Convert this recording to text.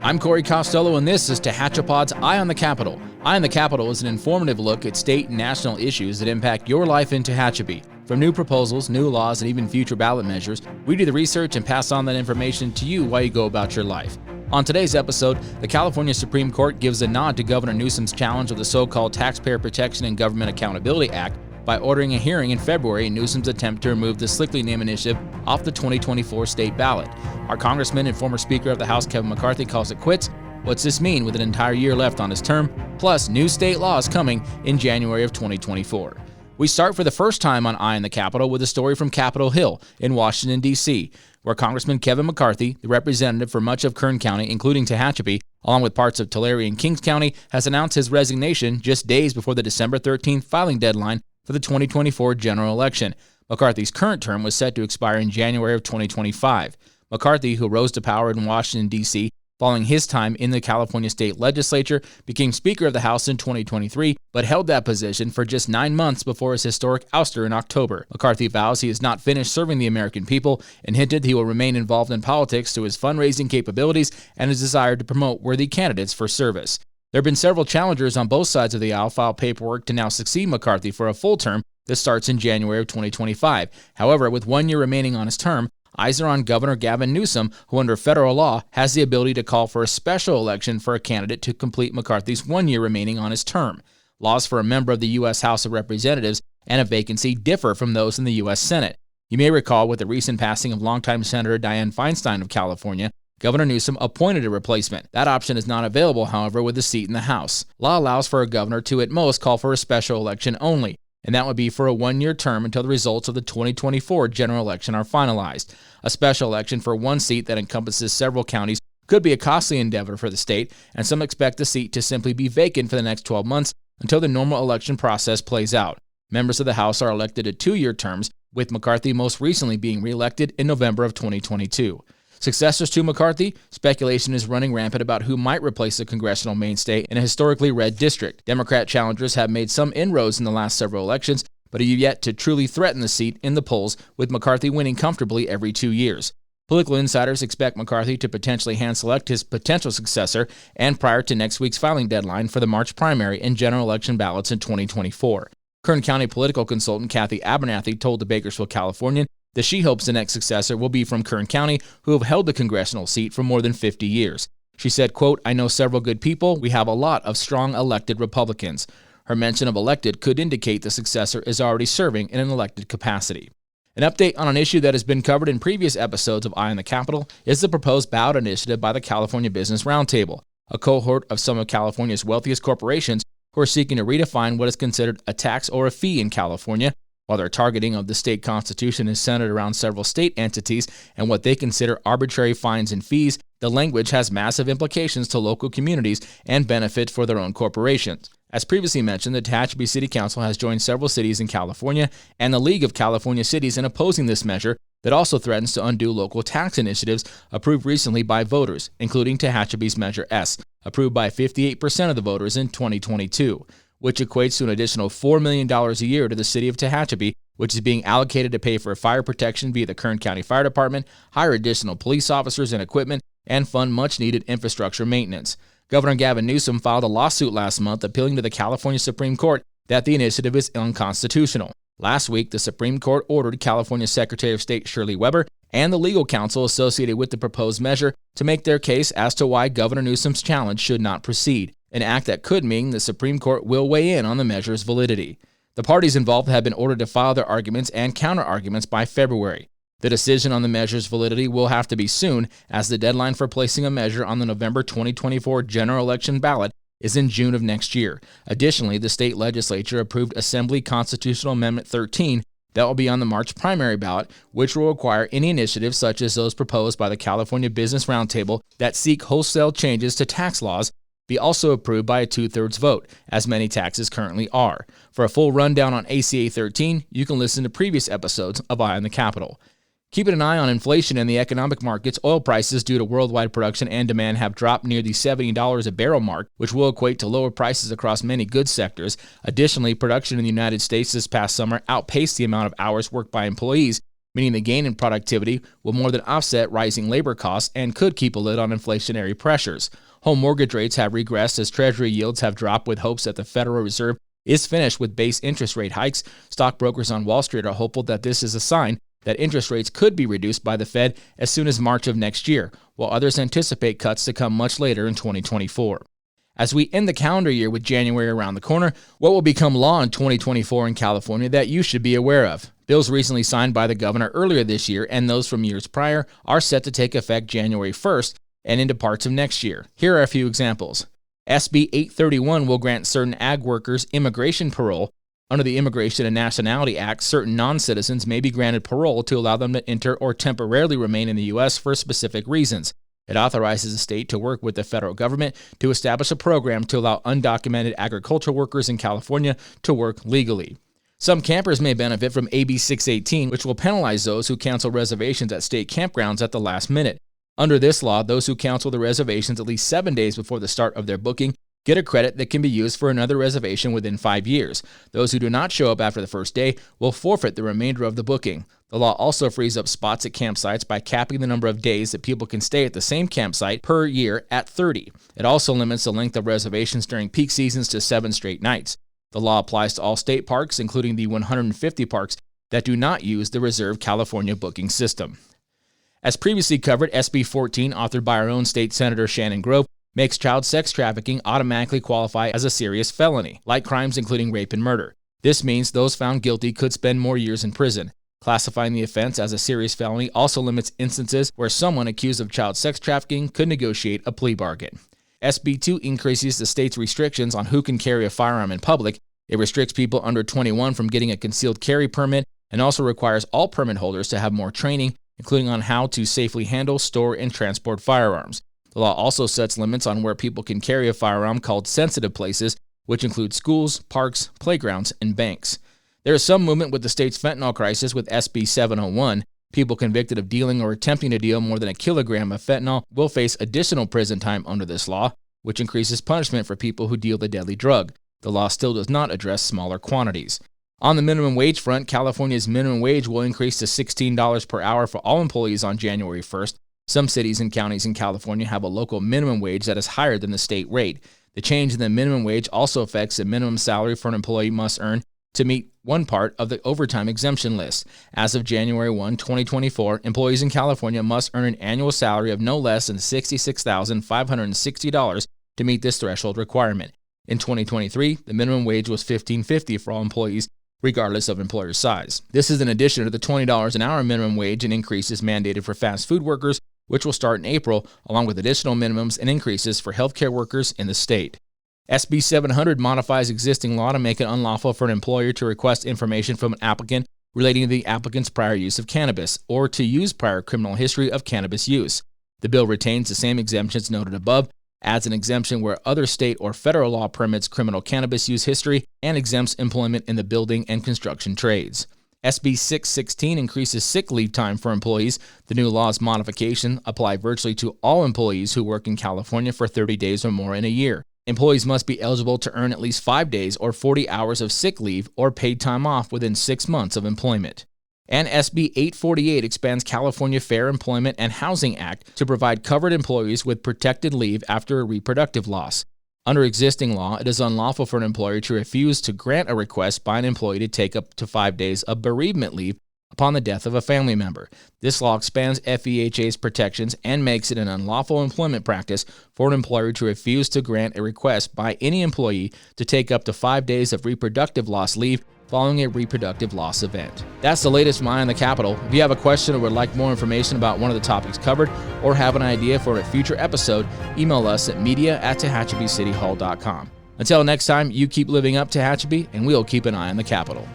I'm Corey Costello, and this is TehachaPod's Eye on the Capitol. Eye on the Capitol is an informative look at state and national issues that impact your life in Tehachapi. From new proposals, new laws, and even future ballot measures, we do the research and pass on that information to you while you go about your life. On today's episode, the California Supreme Court gives a nod to Governor Newsom's challenge of the so-called Taxpayer Protection and Government Accountability Act by ordering a hearing in February in Newsom's attempt to remove the Slickly name initiative off the 2024 state ballot. Our Congressman and former Speaker of the House Kevin McCarthy calls it quits. What's this mean with an entire year left on his term? Plus, new state laws coming in January of 2024. We start for the first time on Eye on the Capitol with a story from Capitol Hill in Washington, D.C., where Congressman Kevin McCarthy, the representative for much of Kern County, including Tehachapi, along with parts of Tulare and Kings County, has announced his resignation just days before the December 13th filing deadline for the 2024 general election. McCarthy's current term was set to expire in January of 2025. McCarthy, who rose to power in Washington, D.C., following his time in the California state legislature, became Speaker of the House in 2023, but held that position for just 9 months before his historic ouster in October. McCarthy vows he is not finished serving the American people and hinted he will remain involved in politics through his fundraising capabilities and his desire to promote worthy candidates for service. There have been several challengers on both sides of the aisle file paperwork to now succeed McCarthy for a full term that starts in January of 2025. However, with 1 year remaining on his term, eyes are on Governor Gavin Newsom, who under federal law has the ability to call for a special election for a candidate to complete McCarthy's 1 year remaining on his term. Laws for a member of the U.S. House of Representatives and a vacancy differ from those in the U.S. Senate. You may recall with the recent passing of longtime Senator Dianne Feinstein of California, Governor Newsom appointed a replacement. That option is not available, however, with a seat in the House. Law allows for a governor to at most call for a special election only, and that would be for a 1 year term until the results of the 2024 general election are finalized. A special election for one seat that encompasses several counties could be a costly endeavor for the state, and some expect the seat to simply be vacant for the next 12 months until the normal election process plays out. Members of the House are elected to 2 year terms, with McCarthy most recently being reelected in November of 2022. Successors to McCarthy, speculation is running rampant about who might replace the congressional mainstay in a historically red district. Democrat challengers have made some inroads in the last several elections, but have yet to truly threaten the seat in the polls, with McCarthy winning comfortably every 2 years. Political insiders expect McCarthy to potentially hand-select his potential successor and prior to next week's filing deadline for the March primary and general election ballots in 2024. Kern County political consultant Kathy Abernathy told the Bakersfield Californian that she hopes the next successor will be from Kern County, who have held the congressional seat for more than 50 years. She said, quote, "I know several good people. We have a lot of strong elected Republicans." Her mention of elected could indicate the successor is already serving in an elected capacity. An update on an issue that has been covered in previous episodes of Eye on the Capitol is the proposed ballot initiative by the California Business Roundtable, a cohort of some of California's wealthiest corporations who are seeking to redefine what is considered a tax or a fee in California. While their targeting of the state constitution is centered around several state entities and what they consider arbitrary fines and fees, the language has massive implications to local communities and benefits for their own corporations. As previously mentioned, the Tehachapi City Council has joined several cities in California and the League of California Cities in opposing this measure that also threatens to undo local tax initiatives approved recently by voters, including Tehachapi's Measure S, approved by 58% of the voters in 2022. Which equates to an additional $4 million a year to the city of Tehachapi, which is being allocated to pay for fire protection via the Kern County Fire Department, hire additional police officers and equipment, and fund much-needed infrastructure maintenance. Governor Gavin Newsom filed a lawsuit last month appealing to the California Supreme Court that the initiative is unconstitutional. Last week, the Supreme Court ordered California Secretary of State Shirley Weber and the legal counsel associated with the proposed measure to make their case as to why Governor Newsom's challenge should not proceed. An act that could mean the Supreme Court will weigh in on the measure's validity. The parties involved have been ordered to file their arguments and counter-arguments by February. The decision on the measure's validity will have to be soon, as the deadline for placing a measure on the November 2024 general election ballot is in June of next year. Additionally, the state legislature approved Assembly Constitutional Amendment 13 that will be on the March primary ballot, which will require any initiatives such as those proposed by the California Business Roundtable that seek wholesale changes to tax laws be also approved by a 2/3 vote, as many taxes currently are. For a full rundown on ACA 13, you can listen to previous episodes of Eye on the Capitol. Keeping an eye on inflation in the economic markets, oil prices due to worldwide production and demand have dropped near the $70 a barrel mark, which will equate to lower prices across many goods sectors. Additionally, production in the United States this past summer outpaced the amount of hours worked by employees, meaning the gain in productivity will more than offset rising labor costs and could keep a lid on inflationary pressures. Home mortgage rates have regressed as Treasury yields have dropped with hopes that the Federal Reserve is finished with base interest rate hikes. Stockbrokers on Wall Street are hopeful that this is a sign that interest rates could be reduced by the Fed as soon as March of next year, while others anticipate cuts to come much later in 2024. As we end the calendar year with January around the corner, what will become law in 2024 in California that you should be aware of? Bills recently signed by the governor earlier this year and those from years prior are set to take effect January 1st and into parts of next year. Here are a few examples. SB 831 will grant certain ag workers immigration parole. Under the Immigration and Nationality Act, certain non-citizens may be granted parole to allow them to enter or temporarily remain in the U.S. for specific reasons. It authorizes the state to work with the federal government to establish a program to allow undocumented agricultural workers in California to work legally. Some campers may benefit from AB 618, which will penalize those who cancel reservations at state campgrounds at the last minute. Under this law, those who cancel the reservations at least 7 days before the start of their booking get a credit that can be used for another reservation within 5 years. Those who do not show up after the first day will forfeit the remainder of the booking. The law also frees up spots at campsites by capping the number of days that people can stay at the same campsite per year at 30. It also limits the length of reservations during peak seasons to 7 straight nights. The law applies to all state parks, including the 150 parks that do not use the Reserve California booking system. As previously covered, SB 14, authored by our own state Senator Shannon Grove, makes child sex trafficking automatically qualify as a serious felony, like crimes including rape and murder. This means those found guilty could spend more years in prison. Classifying the offense as a serious felony also limits instances where someone accused of child sex trafficking could negotiate a plea bargain. SB 2 increases the state's restrictions on who can carry a firearm in public. It restricts people under 21 from getting a concealed carry permit and also requires all permit holders to have more training, including on how to safely handle, store, and transport firearms. The law also sets limits on where people can carry a firearm called sensitive places, which include schools, parks, playgrounds, and banks. There is some movement with the state's fentanyl crisis with SB 701. People convicted of dealing or attempting to deal more than a kilogram of fentanyl will face additional prison time under this law, which increases punishment for people who deal the deadly drug. The law still does not address smaller quantities. On the minimum wage front, California's minimum wage will increase to $16 per hour for all employees on January 1st. Some cities and counties in California have a local minimum wage that is higher than the state rate. The change in the minimum wage also affects the minimum salary for an employee must earn to meet one part of the overtime exemption list. As of January 1, 2024, employees in California must earn an annual salary of no less than $66,560 to meet this threshold requirement. In 2023, the minimum wage was $15.50 for all employees, regardless of employer size. This is in addition to the $20 an hour minimum wage and increases mandated for fast food workers, which will start in April, along with additional minimums and increases for healthcare workers in the state. SB 700 modifies existing law to make it unlawful for an employer to request information from an applicant relating to the applicant's prior use of cannabis or to use prior criminal history of cannabis use. The bill retains the same exemptions noted above, adds an exemption where other state or federal law permits criminal cannabis use history, and exempts employment in the building and construction trades. SB 616 increases sick leave time for employees. The new law's modification apply virtually to all employees who work in California for 30 days or more in a year. Employees must be eligible to earn at least 5 days or 40 hours of sick leave or paid time off within 6 months of employment. And SB 848 expands California Fair Employment and Housing Act to provide covered employees with protected leave after a reproductive loss. Under existing law, it is unlawful for an employer to refuse to grant a request by an employee to take up to 5 days of bereavement leave upon the death of a family member. This law expands FEHA's protections and makes it an unlawful employment practice for an employer to refuse to grant a request by any employee to take up to 5 days of reproductive loss leave following a reproductive loss event. That's the latest from Eye on the Capitol. If you have a question or would like more information about one of the topics covered or have an idea for a future episode, email us at media@TehachapiCityHall.com. Until next time, you keep living up Tehachapi, and we'll keep an eye on the Capitol.